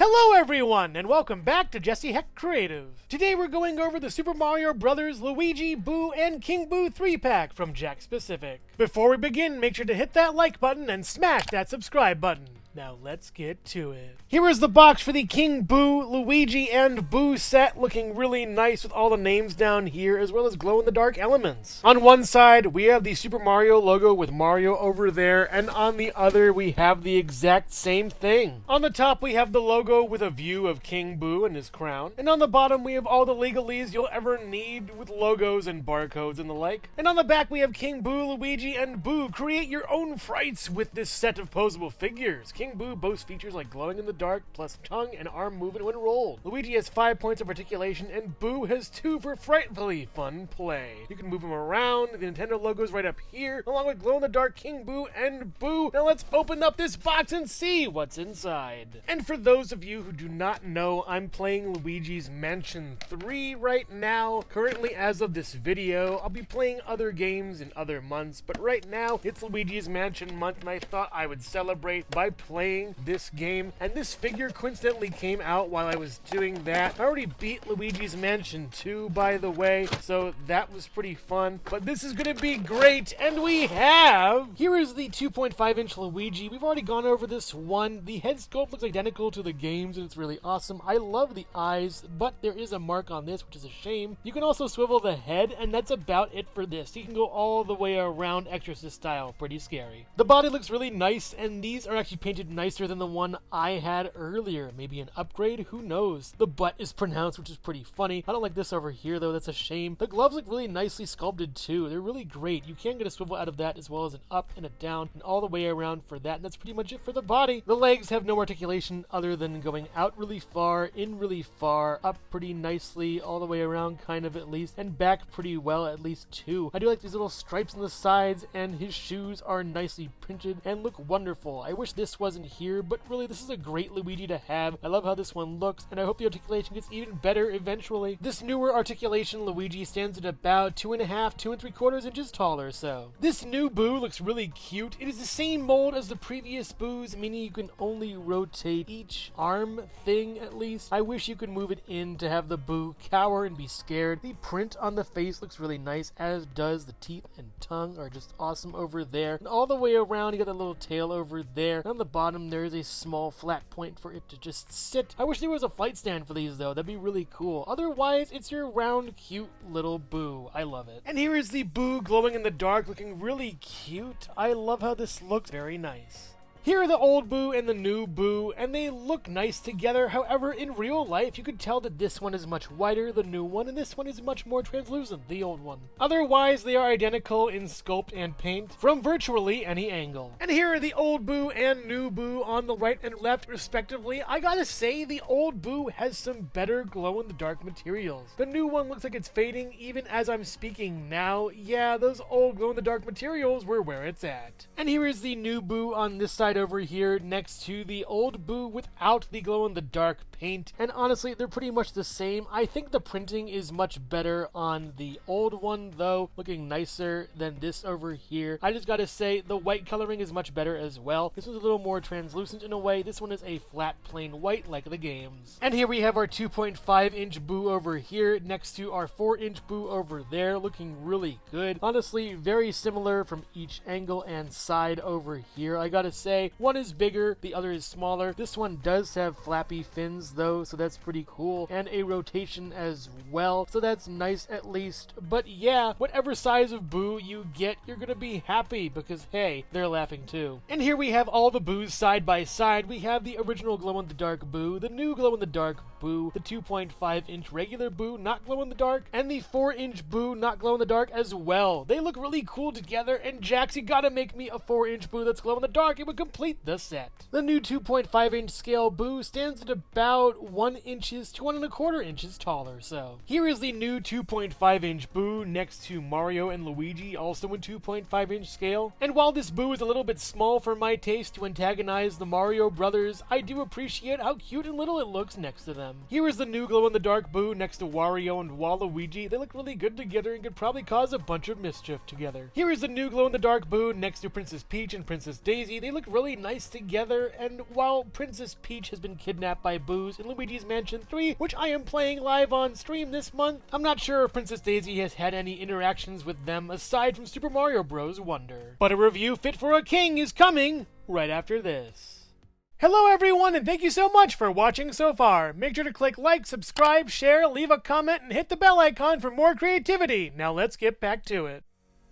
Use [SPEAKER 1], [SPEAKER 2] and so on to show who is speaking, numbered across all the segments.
[SPEAKER 1] Hello everyone, and welcome back to Jesse Hecht Creative. Today we're going over the Super Mario Bros. Luigi, Boo, and King Boo 3-pack from Jakks Specific. Before we begin, make sure to hit that like button and smash that subscribe button. Now let's get to it. Here is the box for the King Boo, Luigi, and Boo set, looking really nice with all the names down here, as well as glow-in-the-dark elements. On one side, we have the Super Mario logo with Mario over there, and on the other, we have the exact same thing. On the top, we have the logo with a view of King Boo and his crown, and on the bottom, we have all the legalese you'll ever need with logos and barcodes and the like. And on the back, we have King Boo, Luigi, and Boo. Create your own frights with this set of posable figures. King Boo boasts features like glowing in the dark, plus tongue and arm movement when rolled. Luigi has 5 points of articulation, and Boo has 2 for frightfully fun play. You can move him around, the Nintendo logo's right up here, along with glow-in-the-dark King Boo and Boo. Now let's open up this box and see what's inside. And for those of you who do not know, I'm playing Luigi's Mansion 3 right now. Currently, as of this video, I'll be playing other games in other months, but right now, it's Luigi's Mansion month, and I thought I would celebrate by playing this game. And this figure coincidentally came out while I was doing that. I already beat Luigi's Mansion 2, by the way, so that was pretty fun. But this is gonna be great, and we have... Here is the 2.5-inch Luigi. We've already gone over this one. The head sculpt looks identical to the games, and it's really awesome. I love the eyes, but there is a mark on this, which is a shame. You can also swivel the head, and that's about it for this. You can go all the way around Exorcist style. Pretty scary. The body looks really nice, and these are actually painted nicer than the one I had earlier. Maybe an upgrade? Who knows? The butt is pronounced, which is pretty funny. I don't like this over here, though. That's a shame. The gloves look really nicely sculpted, too. They're really great. You can get a swivel out of that, as well as an up and a down, and all the way around for that, and that's pretty much it for the body. The legs have no articulation other than going out really far, in really far, up pretty nicely, all the way around, kind of at least, and back pretty well, at least too. I do like these little stripes on the sides, and his shoes are nicely printed and look wonderful. I wish this wasn't here, but really this is a great Luigi to have. I love how this one looks, and I hope the articulation gets even better eventually. This newer articulation Luigi stands at about 2.5, 2 3/4 inches taller, so. This new Boo looks really cute. It is the same mold as the previous Boos, meaning you can only rotate each arm thing at least. I wish you could move it in to have the Boo cower and be scared. The print on the face looks really nice, as does the teeth and tongue are just awesome over there. And all the way around, you got that little tail over there. And on the bottom, there is a small flat point for it to just sit. I wish there was a flight stand for these, though. That'd be really cool. Otherwise, it's your round, cute little Boo. I love it. And here is the Boo glowing in the dark, looking really cute. I love how this looks. Very nice. Here are the old Boo and the new Boo, and they look nice together. However, in real life, you could tell that this one is much whiter, the new one, and this one is much more translucent, the old one. Otherwise, they are identical in sculpt and paint from virtually any angle. And here are the old Boo and new Boo on the right and left, respectively. I gotta say, the old Boo has some better glow-in-the-dark materials. The new one looks like it's fading even as I'm speaking now. Yeah, those old glow-in-the-dark materials were where it's at. And here is the new Boo on this side over here next to the old Boo without the glow-in-the-dark paint, and honestly they're pretty much the same. I think the printing is much better on the old one though, looking nicer than this over here. I just gotta say the white coloring is much better as well. This one's a little more translucent in a way. This one is a flat plain white like the games. And here we have our 2.5-inch Boo over here next to our 4-inch Boo over there, looking really good. Honestly, very similar from each angle and side over here. I gotta say, one is bigger, the other is smaller. This one does have flappy fins though, so that's pretty cool, and a rotation as well, so that's nice at least. But yeah, whatever size of Boo you get, you're gonna be happy because hey, they're laughing too. And here we have all the Boos side by side. We have the original glow-in-the-dark Boo, the new glow-in-the-dark Boo, the 2.5-inch regular Boo, not glow-in-the-dark, and the 4-inch Boo, not glow-in-the-dark as well. They look really cool together, and Jakks, you gotta make me a 4-inch Boo that's glow-in-the-dark. It would complete the set. The new 2.5-inch scale Boo stands at about 1 inches to 1.25 inches taller, so. Here is the new 2.5-inch Boo next to Mario and Luigi, also in 2.5-inch scale. And while this Boo is a little bit small for my taste to antagonize the Mario brothers, I do appreciate how cute and little it looks next to them. Here is the new glow-in-the-dark Boo next to Wario and Waluigi. They look really good together and could probably cause a bunch of mischief together. Here is the new glow-in-the-dark Boo next to Princess Peach and Princess Daisy. They look really nice together, and while Princess Peach has been kidnapped by Boo's in Luigi's Mansion 3, which I am playing live on stream this month, I'm not sure if Princess Daisy has had any interactions with them aside from Super Mario Bros. Wonder. But a review fit for a king is coming right after this. Hello everyone, and thank you so much for watching so far. Make sure to click like, subscribe, share, leave a comment, and hit the bell icon for more creativity. Now let's get back to it.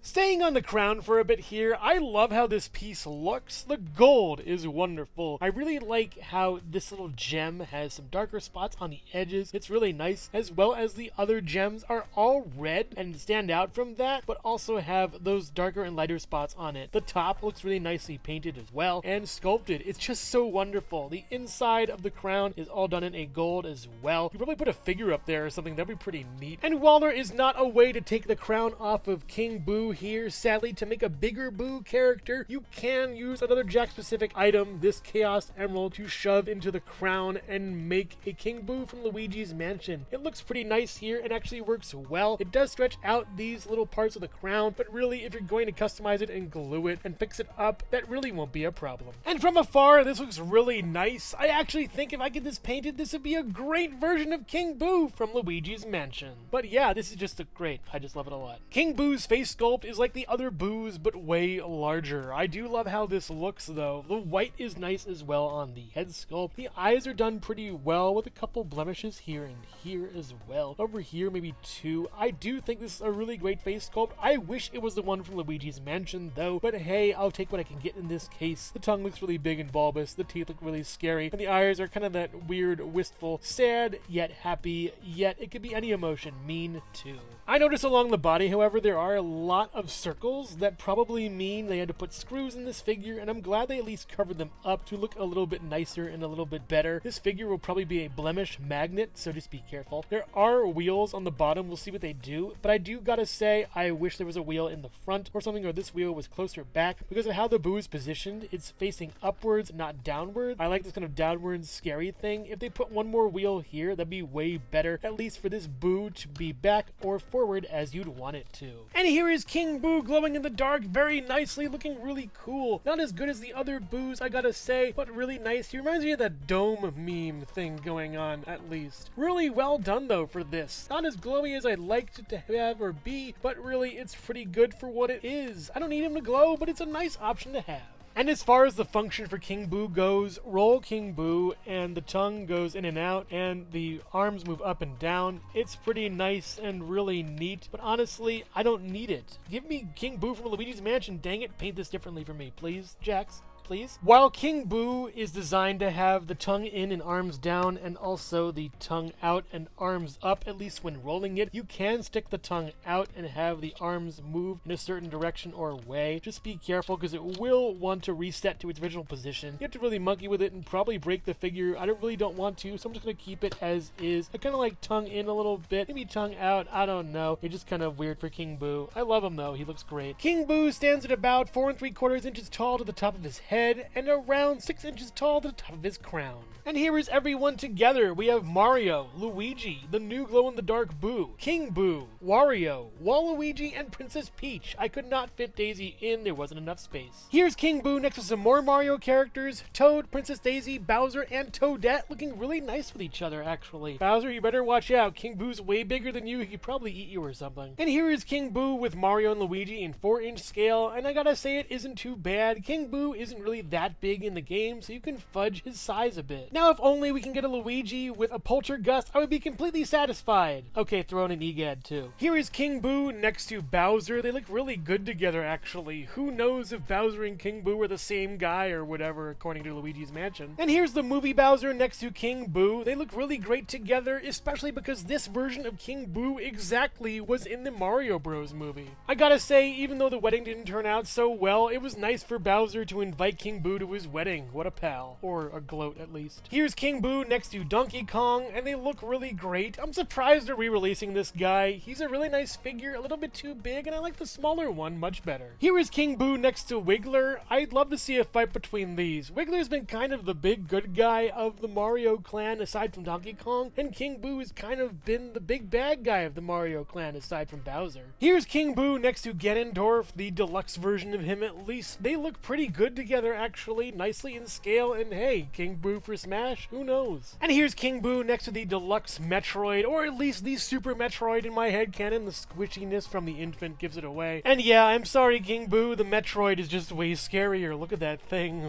[SPEAKER 1] Staying on the crown for a bit here, I love how this piece looks. The gold is wonderful. I really like how this little gem has some darker spots on the edges. It's really nice, as well as the other gems are all red and stand out from that, but also have those darker and lighter spots on it. The top looks really nicely painted as well and sculpted. It's just so wonderful. The inside of the crown is all done in a gold as well. You probably put a figure up there or something. That'd be pretty neat. And while there is not a way to take the crown off of King Boo here, sadly, to make a bigger Boo character, you can use another Jakks specific item, this Chaos Emerald, to shove into the crown and make a King Boo from Luigi's Mansion. It looks pretty nice here and actually works well. It does stretch out these little parts of the crown, but really if you're going to customize it and glue it and fix it up, that really won't be a problem. And from afar, this looks really nice. I actually think if I get this painted, this would be a great version of King Boo from Luigi's Mansion. But yeah, this is just great. I just love it a lot. King Boo's face sculpt is like the other Boos, but way larger. I do love how this looks though. The white is nice as well on the head sculpt. The eyes are done pretty well with a couple blemishes here and here as well. Over here, maybe two. I do think this is a really great face sculpt. I wish it was the one from Luigi's Mansion though, but hey, I'll take what I can get in this case. The tongue looks really big and bulbous. The teeth look really scary, and the eyes are kind of that weird, wistful, sad, yet happy, yet it could be any emotion, mean too. I notice along the body, however, there are a lot of circles that probably mean they had to put screws in this figure, and I'm glad they at least covered them up to look a little bit nicer and a little bit better. This figure will probably be a blemish magnet, so just be careful. There are wheels on the bottom, we'll see what they do, but I do gotta say I wish there was a wheel in the front or something, or this wheel was closer back. Because of how the Boo is positioned, it's facing upwards, not downwards. I like this kind of downwards scary thing. If they put one more wheel here, that'd be way better, at least for this Boo to be back or forward as you'd want it to. And here is King Boo glowing in the dark very nicely, looking really cool. Not as good as the other Boos, I gotta say, but really nice. He reminds me of that dome meme thing going on, at least. Really well done though for this. Not as glowy as I'd like it to have or be, but really it's pretty good for what it is. I don't need him to glow, but it's a nice option to have. And as far as the function for King Boo goes, roll King Boo and the tongue goes in and out and the arms move up and down. It's pretty nice and really neat, but honestly, I don't need it. Give me King Boo from Luigi's Mansion, dang it, paint this differently for me, please, Jakks. Please. While King Boo is designed to have the tongue in and arms down and also the tongue out and arms up, at least when rolling it, you can stick the tongue out and have the arms move in a certain direction or way. Just be careful because it will want to reset to its original position. You have to really monkey with it and probably break the figure. I really don't want to, so I'm just going to keep it as is. I kind of like tongue in a little bit, maybe tongue out, I don't know. It's just kind of weird for King Boo. I love him though, he looks great. King Boo stands at about 4 3/4 inches tall to the top of his head and around 6 inches tall to the top of his crown. And here is everyone together. We have Mario, Luigi, the new glow-in-the-dark Boo, King Boo, Wario, Waluigi, and Princess Peach. I could not fit Daisy in, there wasn't enough space. Here's King Boo next to some more Mario characters, Toad, Princess Daisy, Bowser, and Toadette, looking really nice with each other, actually. Bowser, you better watch out. King Boo's way bigger than you. He could probably eat you or something. And here is King Boo with Mario and Luigi in 4-inch scale, and I gotta say it isn't too bad. King Boo isn't really that big in the game, so you can fudge his size a bit. Now, if only we can get a Luigi with a Poltergust, I would be completely satisfied. Okay, throw in an EGAD too. Here is King Boo next to Bowser. They look really good together, actually. Who knows if Bowser and King Boo are the same guy or whatever, according to Luigi's Mansion. And here's the movie Bowser next to King Boo. They look really great together, especially because this version of King Boo exactly was in the Mario Bros. Movie. I gotta say, even though the wedding didn't turn out so well, it was nice for Bowser to invite King Boo to his wedding. What a pal. Or a gloat, at least. Here's King Boo next to Donkey Kong, and they look really great. I'm surprised they're re-releasing this guy. He's a really nice figure, a little bit too big, and I like the smaller one much better. Here is King Boo next to Wiggler. I'd love to see a fight between these. Wiggler's been kind of the big good guy of the Mario clan aside from Donkey Kong, and King Boo has kind of been the big bad guy of the Mario clan aside from Bowser. Here's King Boo next to Ganondorf, the deluxe version of him at least. They look pretty good together together actually nicely in scale, and hey, King Boo for Smash, who knows? And here's King Boo next to the Deluxe Metroid, or at least the Super Metroid in my head canon. The squishiness from the infant gives it away. And yeah, I'm sorry, King Boo, the Metroid is just way scarier. Look at that thing.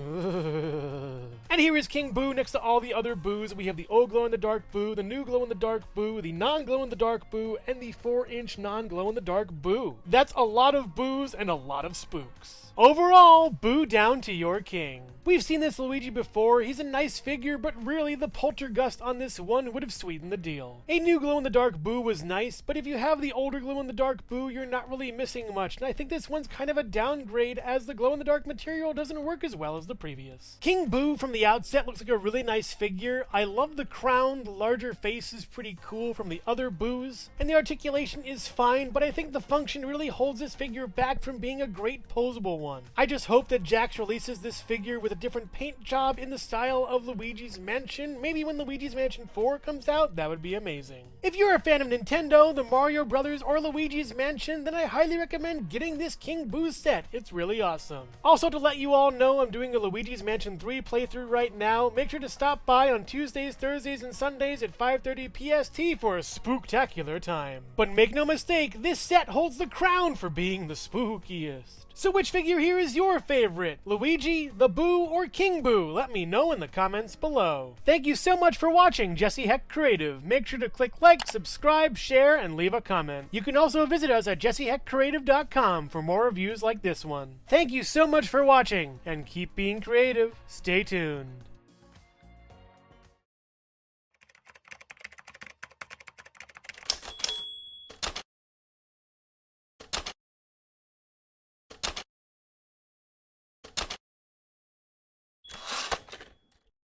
[SPEAKER 1] And here is King Boo next to all the other Boos. We have the old glow-in-the-dark Boo, the new glow-in-the-dark Boo, the non-glow-in-the-dark Boo, and the 4-inch non-glow-in-the-dark Boo. That's a lot of Boos and a lot of spooks. Overall, Boo down to your king. We've seen this Luigi before. He's a nice figure, but really the poltergust on this one would have sweetened the deal. A new glow-in-the-dark Boo was nice, but if you have the older glow-in-the-dark Boo, you're not really missing much, and I think this one's kind of a downgrade as the glow-in-the-dark material doesn't work as well as the previous. King Boo from the outset looks like a really nice figure. I love the crown, the larger face is pretty cool from the other Boos, and the articulation is fine, but I think the function really holds this figure back from being a great posable one. I just hope that Jakks releases this figure with a different paint job in the style of Luigi's Mansion. Maybe when Luigi's Mansion 4 comes out, that would be amazing. If you're a fan of Nintendo, the Mario Brothers, or Luigi's Mansion, then I highly recommend getting this King Boo set. It's really awesome. Also, to let you all know, I'm doing a Luigi's Mansion 3 playthrough right now. Make sure to stop by on Tuesdays, Thursdays, and Sundays at 5:30 PST for a spooktacular time. But make no mistake, this set holds the crown for being the spookiest. So which figure here is your favorite? Luigi, the Boo, or King Boo? Let me know in the comments below. Thank you so much for watching Jesse Hecht Creative. Make sure to click like, subscribe, share, and leave a comment. You can also visit us at jessehechtcreative.com for more reviews like this one. Thank you so much for watching, and keep being creative. Stay tuned.